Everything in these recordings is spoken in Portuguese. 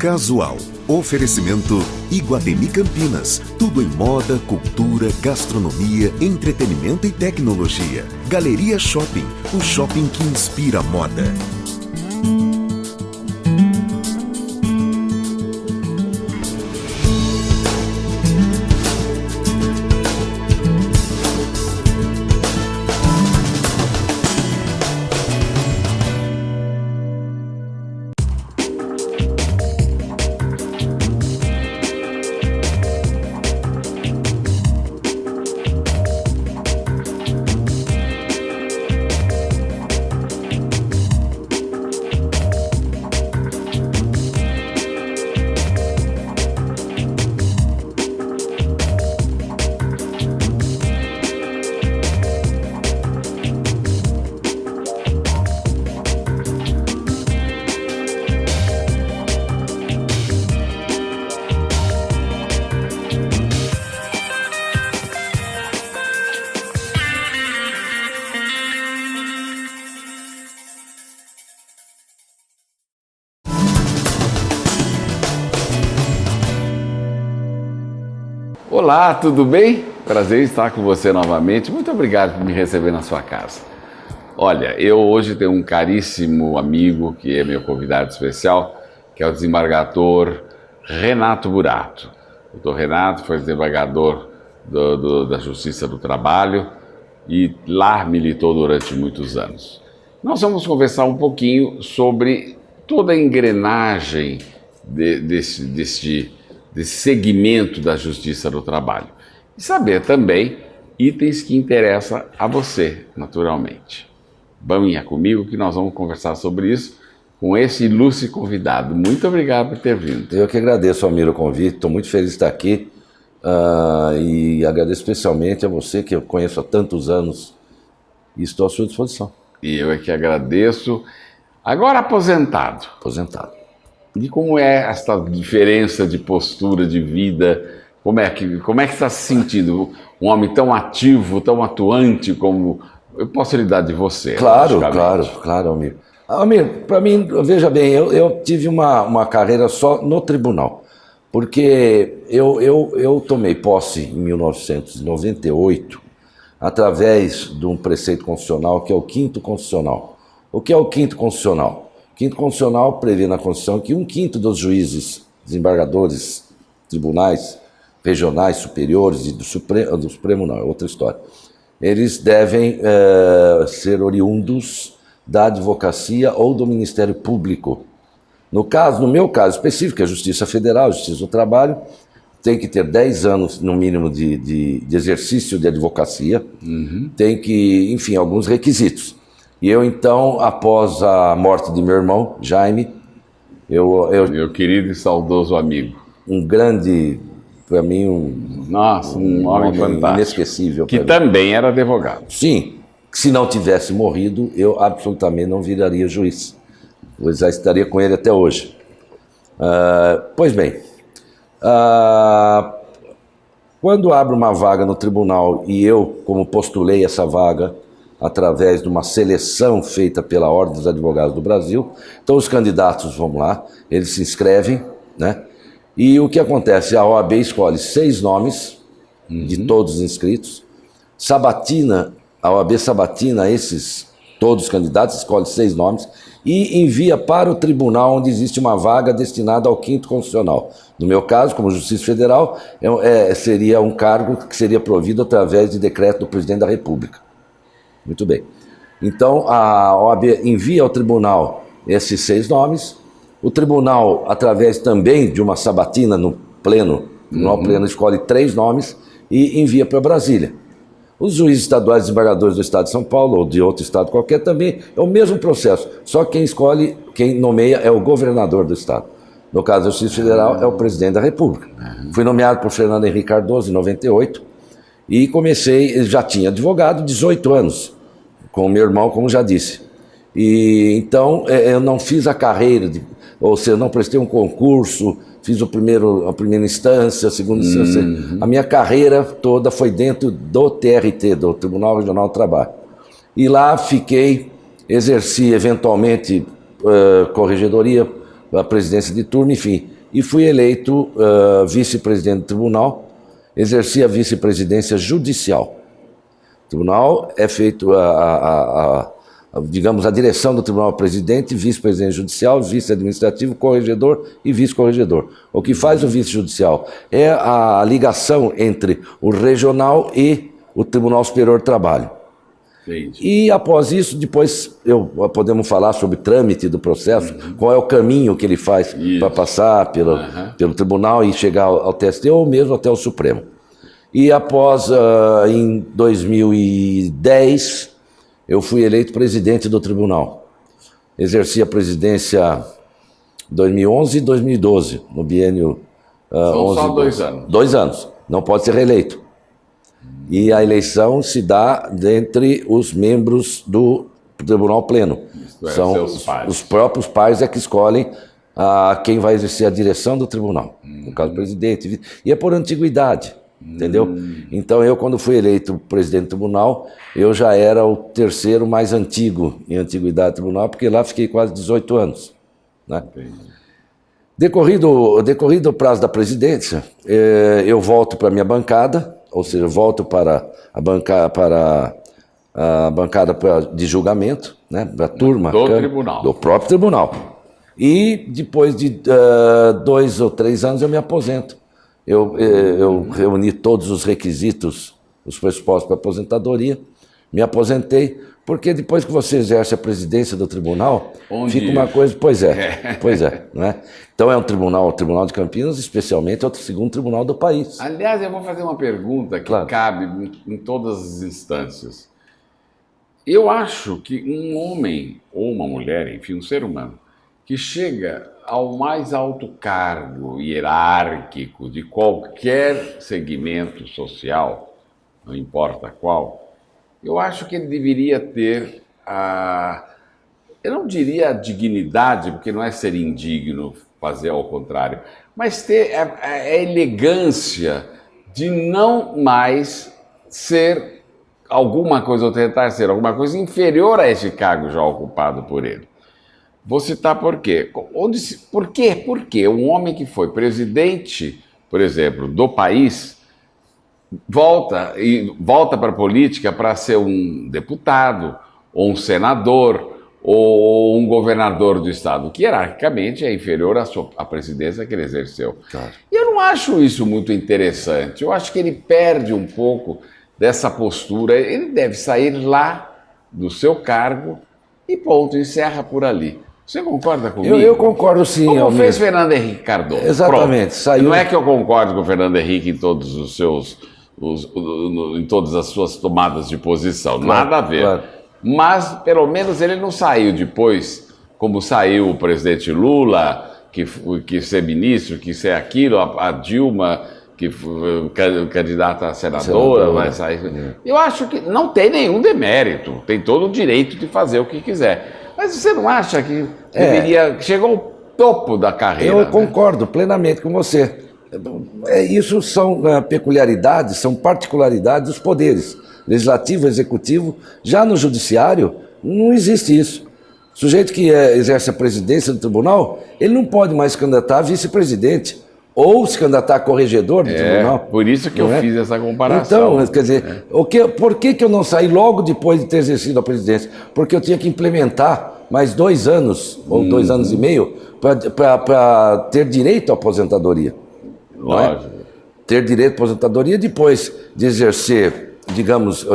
Casual. Oferecimento Iguatemi Campinas. Tudo em moda, cultura, gastronomia, entretenimento e tecnologia. Galeria Shopping. O shopping que inspira a moda. Olá, tudo bem? Prazer em estar com você novamente. Muito obrigado por me receber na sua casa. Olha, eu hoje tenho um caríssimo amigo que é meu convidado especial, que é o desembargador Renato Burato. O doutor Renato foi desembargador da Justiça do Trabalho e lá militou durante muitos anos. Nós vamos conversar um pouquinho sobre toda a engrenagem desse segmento da Justiça do Trabalho. E saber também itens que interessam a você, naturalmente. Venha comigo que nós vamos conversar sobre isso com esse ilustre convidado. Muito obrigado por ter vindo. Eu que agradeço, Almir, o convite. Estou muito feliz de estar aqui e agradeço especialmente a você, que eu conheço há tantos anos, e estou à sua disposição. E eu é que agradeço. Agora aposentado. Aposentado. E como é essa diferença de postura, de vida? Como é que está se sentindo? Um homem tão ativo, tão atuante como... Eu posso lhe dar de você. Claro, Almir. Almir, para mim, veja bem, eu tive uma carreira só no tribunal. Porque eu tomei posse em 1998 através de um preceito constitucional que é o 5º Constitucional. O que é o 5º Constitucional? O 5º Constitucional prevê na Constituição que 1/5 dos juízes, desembargadores, tribunais regionais superiores e do Supremo não, é outra história. Eles devem ser oriundos da advocacia ou do Ministério Público. No meu caso específico, a Justiça Federal, a Justiça do Trabalho, tem que ter 10 anos, no mínimo, de exercício de advocacia, tem que, enfim, alguns requisitos. E eu, então, após a morte de meu irmão, Jaime, meu querido e saudoso amigo. Um grande, para mim, um homem fantástico. Inesquecível. Que também era advogado. Sim, se não tivesse morrido, eu absolutamente não viraria juiz. Eu já estaria com ele até hoje. Pois bem, quando abro uma vaga no tribunal e eu, como postulei essa vaga, através de uma seleção feita pela Ordem dos Advogados do Brasil. Então os candidatos vão lá, eles se inscrevem, né? E o que acontece? A OAB escolhe 6 nomes de todos os inscritos, a OAB sabatina todos os candidatos, escolhe 6 nomes e envia para o tribunal onde existe uma vaga destinada ao 5º Constitucional. No meu caso, como Justiça Federal, seria um cargo que seria provido através de decreto do Presidente da República. Muito bem. Então, a OAB envia ao tribunal esses 6 nomes. O tribunal, através também de uma sabatina no pleno, o pleno escolhe 3 nomes e envia para Brasília. Os juízes estaduais desembargadores do Estado de São Paulo ou de outro estado qualquer também é o mesmo processo. Só que quem nomeia é o governador do estado. No caso da Justiça Federal, é o Presidente da República. Fui nomeado por Fernando Henrique Cardoso em 98 e já tinha advogado, 18 anos. Com o meu irmão, como já disse. E então eu não fiz a carreira, ou seja, eu não prestei um concurso, fiz a primeira instância, a segunda instância. A minha carreira toda foi dentro do TRT, do Tribunal Regional do Trabalho. E lá exerci eventualmente corregedoria, a presidência de turno, enfim. e fui eleito vice-presidente do tribunal, exerci a vice-presidência judicial. O tribunal é feito, digamos, a direção do tribunal presidente, vice-presidente judicial, vice-administrativo, corregedor e vice-corregedor. O que faz o vice-judicial é a ligação entre o regional e o Tribunal Superior do Trabalho. Entendi. E após isso, depois podemos falar sobre o trâmite do processo, qual é o caminho que ele faz para passar pelo tribunal e chegar ao TST ou mesmo até o Supremo. E após, em 2010, eu fui eleito presidente do tribunal. Exerci a presidência em 2011 e 2012, no biênio São 11 só e 2 anos. 2 anos, não pode ser reeleito. E a eleição se dá dentre os membros do Tribunal Pleno. São seus pares. os próprios pares é que escolhem quem vai exercer a direção do tribunal. No caso, o presidente. E é por antiguidade, entendeu? Então, eu, quando fui eleito presidente do tribunal, eu já era o terceiro mais antigo em antiguidade do tribunal, porque lá fiquei quase 18 anos. Né? Decorrido o prazo da presidência, eu volto para a minha bancada, ou seja, volto para a bancada de julgamento, né, para a turma tribunal. do próprio tribunal. E depois de 2 ou 3 anos eu me aposento. Eu reuni todos os requisitos, os pressupostos para aposentadoria, me aposentei, porque depois que você exerce a presidência do tribunal, fica uma coisa... Pois é. Não é? Então é o Tribunal de Campinas, especialmente, é o segundo tribunal do país. Aliás, eu vou fazer uma pergunta que cabe em todas as instâncias. Eu acho que um homem ou uma mulher, enfim, um ser humano, que chega ao mais alto cargo hierárquico de qualquer segmento social, não importa qual, eu acho que ele deveria ter eu não diria a dignidade, porque não é ser indigno fazer ao contrário, mas ter a elegância de não mais ser alguma coisa ou tentar ser alguma coisa inferior a esse cargo já ocupado por ele. Vou citar por quê. Por quê? Porque um homem que foi presidente, por exemplo, do país, volta para a política para ser um deputado, ou um senador, ou um governador do estado, que hierarquicamente é inferior à presidência que ele exerceu. Claro. E eu não acho isso muito interessante. Eu acho que ele perde um pouco dessa postura. Ele deve sair lá do seu cargo e ponto, encerra por ali. Você concorda comigo? Eu concordo, sim. Como fez Fernando Henrique Cardoso. Exatamente. Saiu... Não é que eu concordo com o Fernando Henrique em todos os seus... em todas as suas tomadas de posição. Claro, nada a ver. Claro. Mas, pelo menos, ele não saiu depois, como saiu o presidente Lula, que ser ministro, que ser aquilo, a Dilma, que foi candidata a senadora, vai sair. Eu acho que não tem nenhum demérito, tem todo o direito de fazer o que quiser. Mas você não acha que deveria... Chegou ao topo da carreira? Eu concordo plenamente com você. Isso são peculiaridades, são particularidades dos poderes. Legislativo, executivo. Já no judiciário, não existe isso. O sujeito que exerce a presidência do tribunal, ele não pode mais se candidatar a vice-presidente ou se candidatar a corregedor do tribunal. Por isso que eu fiz essa comparação. Então, quer dizer, por que eu não saí logo depois de ter exercido a presidência? Porque eu tinha que implementar mais 2 anos, ou 2 anos e meio, para ter direito à aposentadoria. Lógico. Ter direito à aposentadoria depois de exercer, digamos,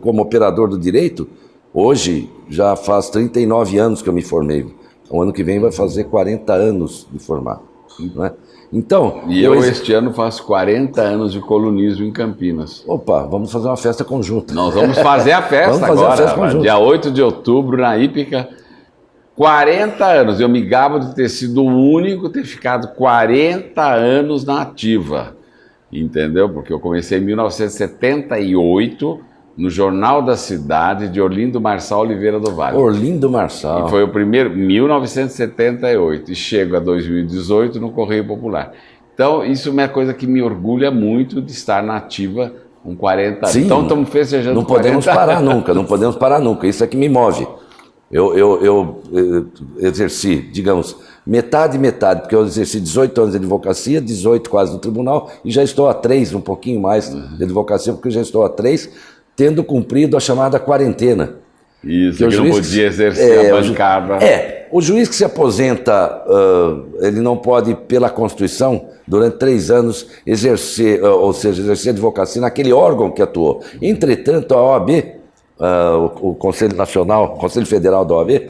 como operador do direito. Hoje já faz 39 anos que eu me formei. O ano que vem vai fazer 40 anos de formado. Não é? Então, e eu este ano faço 40 anos de colunismo em Campinas. Opa, vamos fazer uma festa conjunta. Nós vamos fazer a festa agora, dia 8 de outubro, na Hípica. 40 anos. Eu me gabo de ter sido o único ter ficado 40 anos na ativa. Entendeu? Porque eu comecei em 1978... no Jornal da Cidade, de Orlindo Marçal Oliveira do Vale. Orlindo Marçal. E foi o primeiro, 1978, e chego a 2018 no Correio Popular. Então, isso é uma coisa que me orgulha muito de estar na ativa com 40 anos. Sim, então, estamos festejando não podemos parar nunca, não podemos parar nunca. Isso é que me move. Eu exerci, digamos, metade, porque eu exerci 18 anos de advocacia, 18 quase no tribunal, e já estou há 3, um pouquinho mais de advocacia, porque eu já estou há 3, tendo cumprido a chamada quarentena. Isso, que não podia exercer a bancada. O juiz que se aposenta, ele não pode, pela Constituição, durante 3 anos, exercer, ou seja, exercer advocacia naquele órgão que atuou. Entretanto, a OAB, o Conselho Nacional, Conselho Federal da OAB,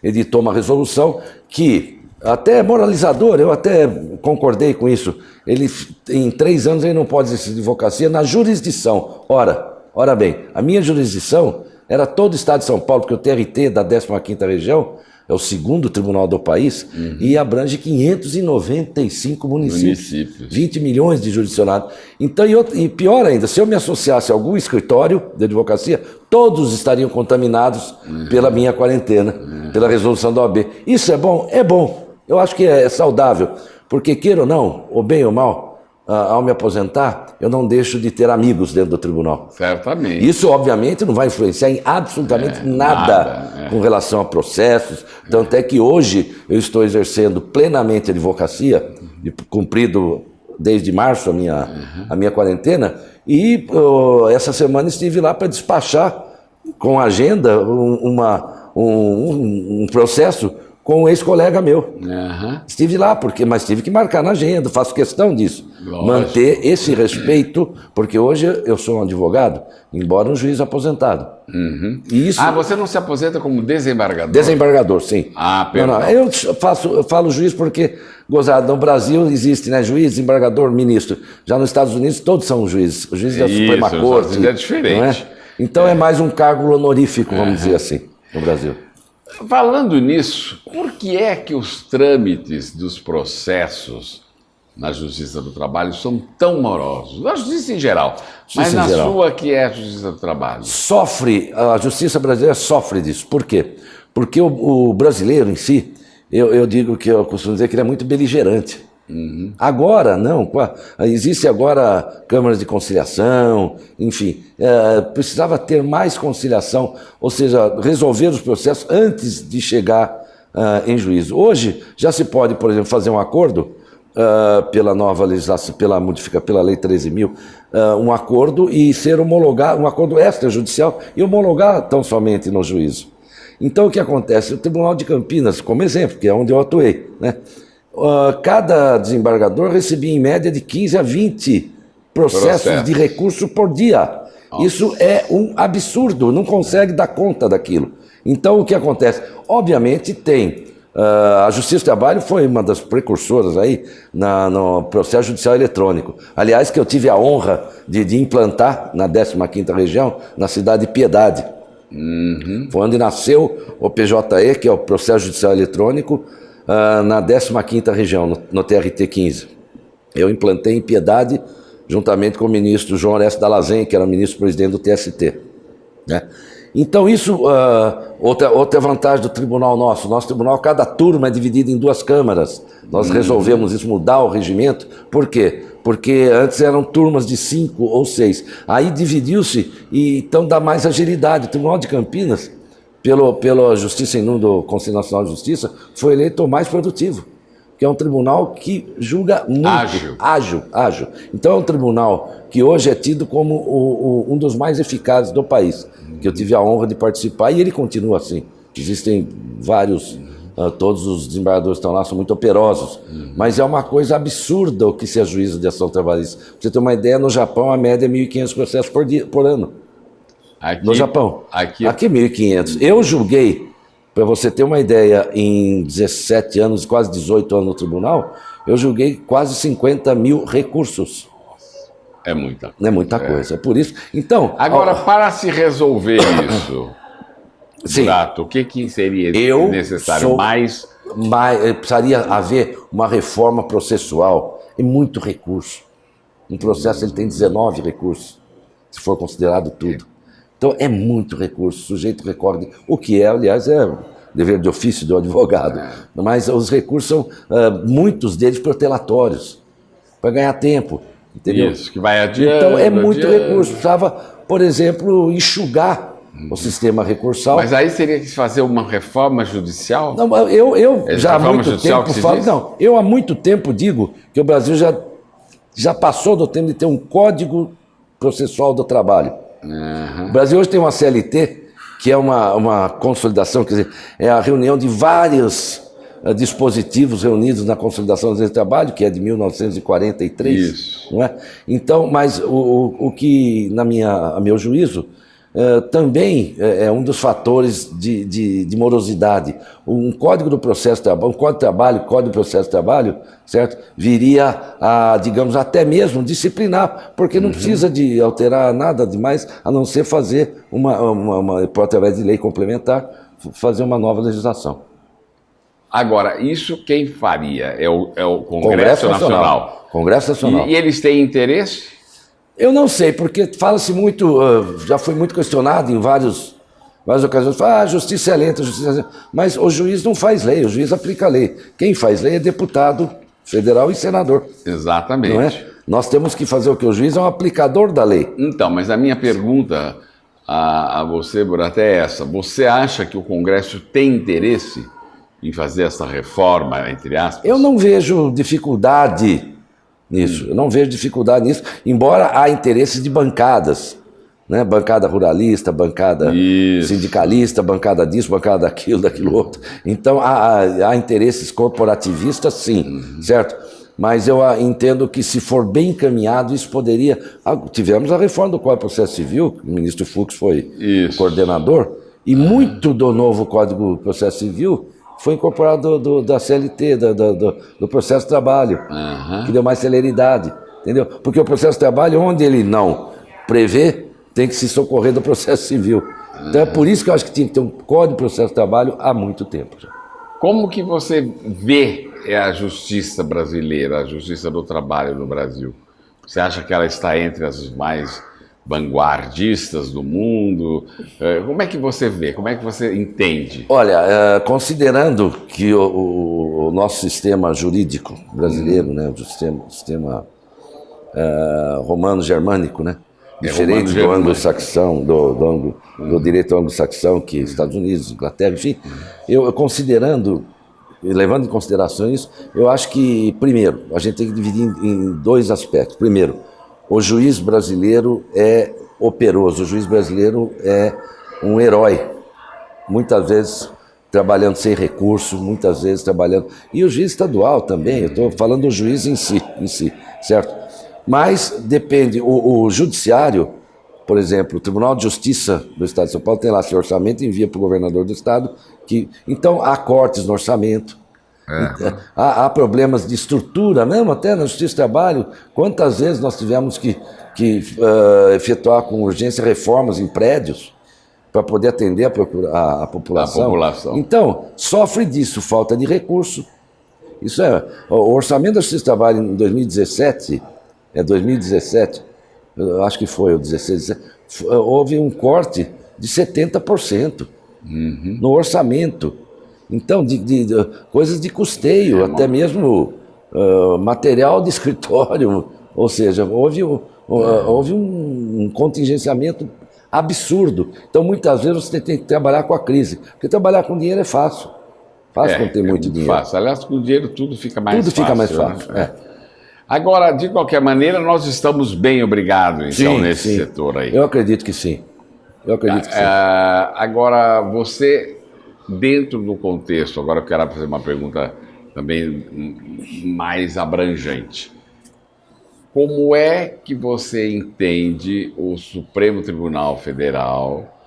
editou uma resolução que, até moralizador, eu até concordei com isso, ele, em 3 anos ele não pode exercer advocacia na jurisdição. Ora bem, a minha jurisdição era todo o estado de São Paulo, porque o TRT da 15ª região é o 2º tribunal do país e abrange 595 municípios, 20 milhões de jurisdicionados. Então, e pior ainda, se eu me associasse a algum escritório de advocacia, todos estariam contaminados pela minha quarentena, pela resolução da OAB. Isso é bom? É bom. Eu acho que é saudável, porque queira ou não, ou bem ou mal, ao me aposentar, eu não deixo de ter amigos dentro do tribunal. Certamente. Isso, obviamente, não vai influenciar em absolutamente nada com relação a processos. Tanto é que hoje eu estou exercendo plenamente a advocacia, cumprido desde março a minha quarentena, e essa semana estive lá para despachar com agenda um processo com um ex-colega meu. Estive lá, mas tive que marcar na agenda, faço questão disso. Lógico. Manter esse respeito, porque hoje eu sou um advogado, embora um juiz aposentado. E isso... você não se aposenta como desembargador? Desembargador, sim. Perdão. Não, eu falo juiz porque, gozado, no Brasil existe, né, juiz, desembargador, ministro. Já nos Estados Unidos todos são juízes. O juiz da Suprema Corte. É diferente. Então é mais um cargo honorífico, vamos dizer assim, no Brasil. Falando nisso, por que é que os trâmites dos processos na Justiça do Trabalho são tão morosos? Na Justiça em geral, mas na sua, que é a Justiça do Trabalho. A Justiça brasileira sofre disso. Por quê? Porque o brasileiro em si, eu digo que eu costumo dizer que ele é muito beligerante. Agora, não. Existe agora câmaras de conciliação, enfim. Precisava ter mais conciliação, ou seja, resolver os processos antes de chegar em juízo. Hoje, já se pode, por exemplo, fazer um acordo pela nova legislação, pela Lei 13.000, um acordo e ser homologado, um acordo extrajudicial, e homologar tão somente no juízo. Então, o que acontece? O Tribunal de Campinas, como exemplo, que é onde eu atuei, né? Cada desembargador recebia em média de 15 a 20 processos de recurso por dia. Nossa. Isso é um absurdo, não consegue dar conta daquilo. Então, o que acontece? Obviamente tem... a Justiça do Trabalho foi uma das precursoras aí no processo judicial eletrônico. Aliás, que eu tive a honra de implantar na 15ª região, na cidade de Piedade. Foi onde nasceu o PJE, que é o processo judicial eletrônico, na 15ª região, no TRT 15. Eu implantei em Piedade, juntamente com o ministro João Orestes Dallazen, que era o ministro-presidente do TST. Né? Então isso, outra vantagem do tribunal nosso. Nosso tribunal, cada turma é dividida em 2 câmaras. Nós resolvemos isso, mudar o regimento. Por quê? Porque antes eram turmas de 5 ou 6. Aí dividiu-se e então dá mais agilidade. O Tribunal de Campinas, pela Justiça em nome do Conselho Nacional de Justiça, foi eleito o mais produtivo, que é um tribunal que julga muito ágil. Então é um tribunal que hoje é tido como um dos mais eficazes do país, que eu tive a honra de participar, e ele continua assim. Existem vários, todos os desembargadores que estão lá são muito operosos, mas é uma coisa absurda o que se ajuiza de ação trabalhista. Pra você ter uma ideia, no Japão a média é 1.500 processos por ano. No Japão. Aqui 1.500. Eu julguei, para você ter uma ideia, em 17 anos, quase 18 anos no tribunal, eu julguei quase 50 mil recursos. É muita coisa. É muita coisa. É por isso. Então. Agora, para se resolver isso, Burato, o que seria necessário? Precisaria haver uma reforma processual e muito recurso. Um processo ele tem 19 recursos, se for considerado tudo. Então é muito recurso, o sujeito recorre, o que aliás, é dever de ofício do advogado. Mas os recursos são, muitos deles, protelatórios, para ganhar tempo. Entendeu? Isso, que vai adiante. Então é muito recurso. Precisava, por exemplo, enxugar o sistema recursal. Mas aí seria que fazer uma reforma judicial? Não, eu já há muito judicial tempo que se falo, diz? não, eu há muito tempo digo que o Brasil já passou do tempo de ter um código processual do trabalho. O Brasil hoje tem uma CLT, que é uma consolidação, quer dizer, é a reunião de vários dispositivos reunidos na Consolidação das Leis do Trabalho, que é de 1943. Isso. Não é? Então, mas o que, a meu juízo, também é um dos fatores de morosidade. Um código do processo de trabalho, um código de trabalho, código do processo de trabalho, certo? Viria a, digamos, até mesmo disciplinar, porque não precisa de alterar nada demais, a não ser fazer através de lei complementar, fazer uma nova legislação. Agora, isso quem faria? É o Congresso Nacional. Congresso Nacional. E eles têm interesse? Eu não sei, porque fala-se muito, já foi muito questionado em várias ocasiões, a justiça é lenta, mas o juiz não faz lei, o juiz aplica a lei. Quem faz lei é deputado federal e senador. Exatamente. Não é? Nós temos que fazer o que o juiz é um aplicador da lei. Então, mas a minha pergunta a você, Boratá, é essa. Você acha que o Congresso tem interesse em fazer essa reforma, entre aspas? Eu não vejo dificuldade nisso, embora há interesse de bancadas, né? Bancada ruralista, bancada sindicalista, bancada disso, bancada daquilo outro. Então há interesses corporativistas, sim, certo? Mas eu entendo que, se for bem encaminhado, isso poderia... Tivemos a reforma do Código de Processo Civil, o ministro Fux foi coordenador, e muito do novo Código de Processo Civil foi incorporado da CLT, do processo de trabalho, que deu mais celeridade, entendeu? Porque o processo de trabalho, onde ele não prevê, tem que se socorrer do processo civil. Então é por isso que eu acho que tinha que ter um Código de Processo de Trabalho há muito tempo já. Como que você vê a justiça brasileira, a justiça do trabalho no Brasil? Você acha que ela está entre as mais vanguardistas do mundo? Como é que você vê? Como é que você entende? Olha, considerando que o nosso sistema jurídico brasileiro, né, o sistema romano-germânico, né, diferente do anglo-saxão, do direito anglo-saxão, que Estados Unidos, Inglaterra, enfim, eu considerando, levando em consideração isso, eu acho que, primeiro, a gente tem que dividir em dois aspectos. Primeiro, o juiz brasileiro é operoso, o juiz brasileiro é um herói, muitas vezes trabalhando sem recurso, muitas vezes trabalhando... E o juiz estadual também, eu estou falando do juiz em si, certo? Mas depende, o judiciário, por exemplo, o Tribunal de Justiça do Estado de São Paulo tem lá seu orçamento e envia para o governador do Estado, então há cortes no orçamento. Há problemas de estrutura, mesmo até na Justiça do Trabalho. Quantas vezes nós tivemos que efetuar com urgência reformas em prédios para poder atender a população? Então, sofre disso, falta de recurso. Isso o orçamento da Justiça do Trabalho em 2017, eu acho que foi o 16, 17, houve um corte de 70% no orçamento. Então, de coisas de custeio, até mesmo material de escritório, ou seja, houve um contingenciamento absurdo. Então, muitas vezes você tem que trabalhar com a crise, porque trabalhar com dinheiro é fácil. Fácil quando tem muito dinheiro. Fácil. Aliás, com dinheiro tudo fica mais fácil. Tudo fica mais fácil, né? Agora, de qualquer maneira, nós estamos bem obrigados, então, nesse setor aí. Eu acredito que sim. Agora, você, dentro do contexto, agora eu quero fazer uma pergunta também mais abrangente. Como é que você entende o Supremo Tribunal Federal,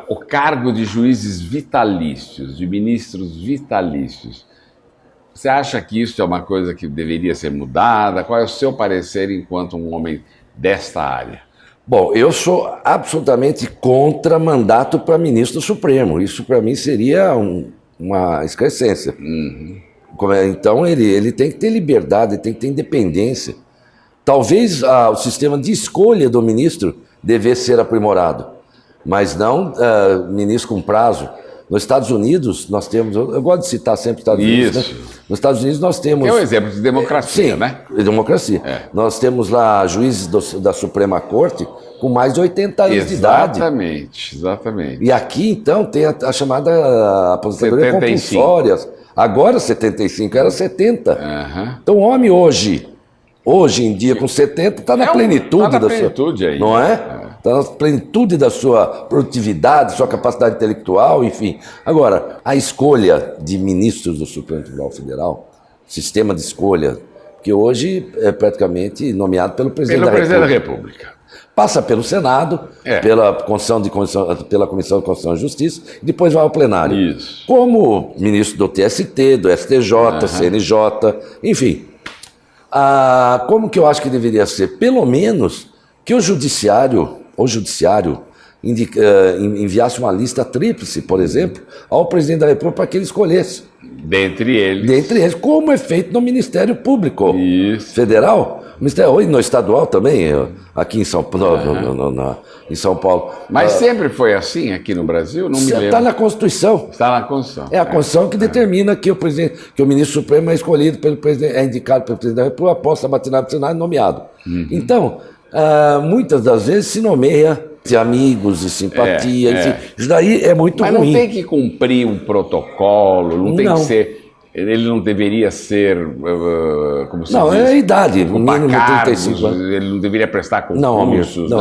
o cargo de juízes vitalícios, de ministros vitalícios? Você acha que isso é uma coisa que deveria ser mudada? Qual é o seu parecer enquanto um homem desta área? Bom, eu sou absolutamente contra mandato para ministro do Supremo. Isso, para mim, seria uma excrescência. Então, ele tem que ter liberdade, tem que ter independência. Talvez o sistema de escolha do ministro devesse ser aprimorado, mas não ministro com prazo. Nos Estados Unidos, nós temos... Eu gosto de citar sempre os Estados Unidos. Né? Nos Estados Unidos, nós temos... É um exemplo de democracia, sim, né? Democracia. Nós temos lá juízes da Suprema Corte com mais de 80 anos de idade. Exatamente, exatamente. E aqui, então, tem a chamada aposentadoria 75. compulsória. Agora 75, era 70. Aham. Então, o homem hoje em dia, com 70, está na plenitude tá na da plenitude sua... aí. Não é? Está na plenitude da sua produtividade, sua capacidade intelectual, enfim. Agora, a escolha de ministros do Supremo Tribunal Federal, sistema de escolha, que hoje é praticamente nomeado pelo presidente da República. Passa pelo Senado, pela Comissão de Constituição e Justiça, e depois vai ao plenário. Isso. Como ministro do TST, do STJ, CNJ, enfim. Como que eu acho que deveria ser? Pelo menos que o judiciário enviasse uma lista tríplice, por exemplo, ao presidente da República para que ele escolhesse. Dentre eles, como é feito no Ministério Público Federal. Ou no estadual também, aqui em São Paulo. Em São Paulo. Mas sempre foi assim aqui no Brasil? Não me lembro. Está na Constituição. Está na Constituição. É a Constituição que determina que o ministro supremo é escolhido pelo presidente, é indicado pelo presidente da República após ser batinado do Senado e nomeado. Então, muitas das vezes se nomeia de amigos e simpatia, enfim. Isso daí é muito ruim. Mas não tem que cumprir um protocolo, não tem que ser... Ele não deveria ser, como se diz? Não, é a idade, mínimo 35 anos. Ele não deveria prestar concursos.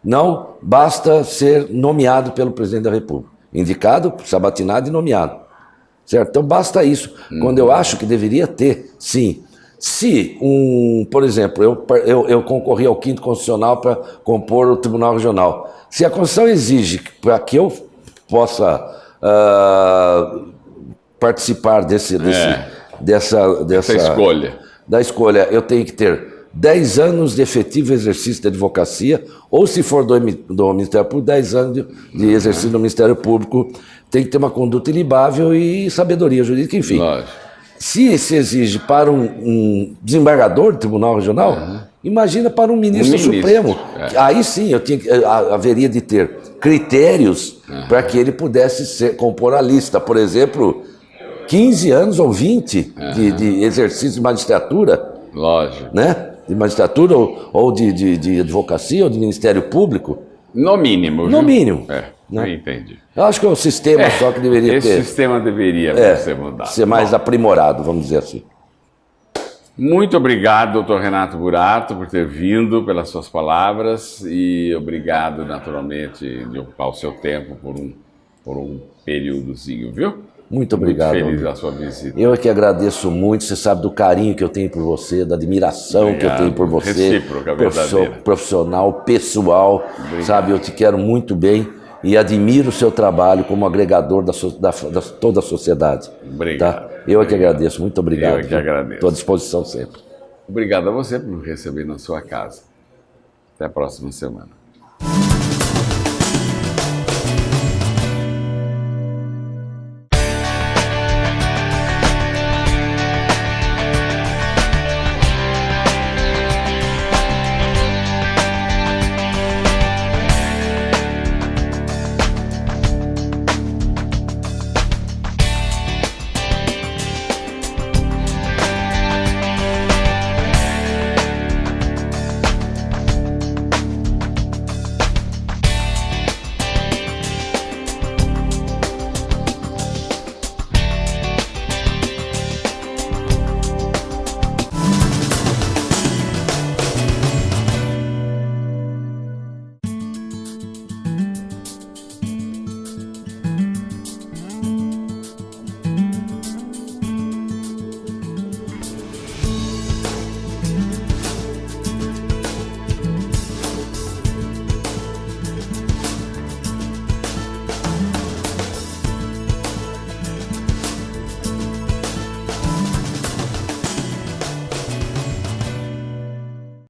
Não, basta ser nomeado pelo presidente da República. Indicado, sabatinado e nomeado. Certo? Então basta isso. Quando eu acho que deveria ter, sim. Se, por exemplo, eu concorri ao 5º Constitucional para compor o Tribunal Regional. Se a Constituição exige para que eu possa participar dessa escolha. Da escolha, eu tenho que ter 10 anos de efetivo exercício da advocacia, ou se for do Ministério Público, 10 anos de exercício do Ministério Público, tem que ter uma conduta ilibável e sabedoria jurídica, enfim. Lógico. Se se exige para um desembargador do Tribunal Regional, imagina para um ministro Supremo. Aí sim haveria de ter critérios para que ele pudesse compor a lista. Por exemplo, 15 anos ou 20 de exercício de magistratura. Lógico. Né? De magistratura ou de advocacia ou de Ministério Público. No mínimo. No mínimo. Né? Entendi. Eu acho que é um sistema só que deveria ter. Esse sistema deveria ser mudado. Ser mais aprimorado, vamos dizer assim. Muito obrigado, doutor Renato Burato, por ter vindo, pelas suas palavras, e obrigado, naturalmente, de ocupar o seu tempo por um períodozinho, viu? Muito obrigado. Muito feliz da sua visita. Eu é que agradeço muito, você sabe do carinho que eu tenho por você, da admiração que eu tenho por você. Recíproca, verdadeira. Profissional, pessoal, sabe, eu te quero muito bem e admiro o seu trabalho como agregador da toda a sociedade. Obrigado. Tá? Eu é que agradeço, muito obrigado. Eu é que agradeço. Estou à disposição sempre. Obrigado a você por me receber na sua casa. Até a próxima semana.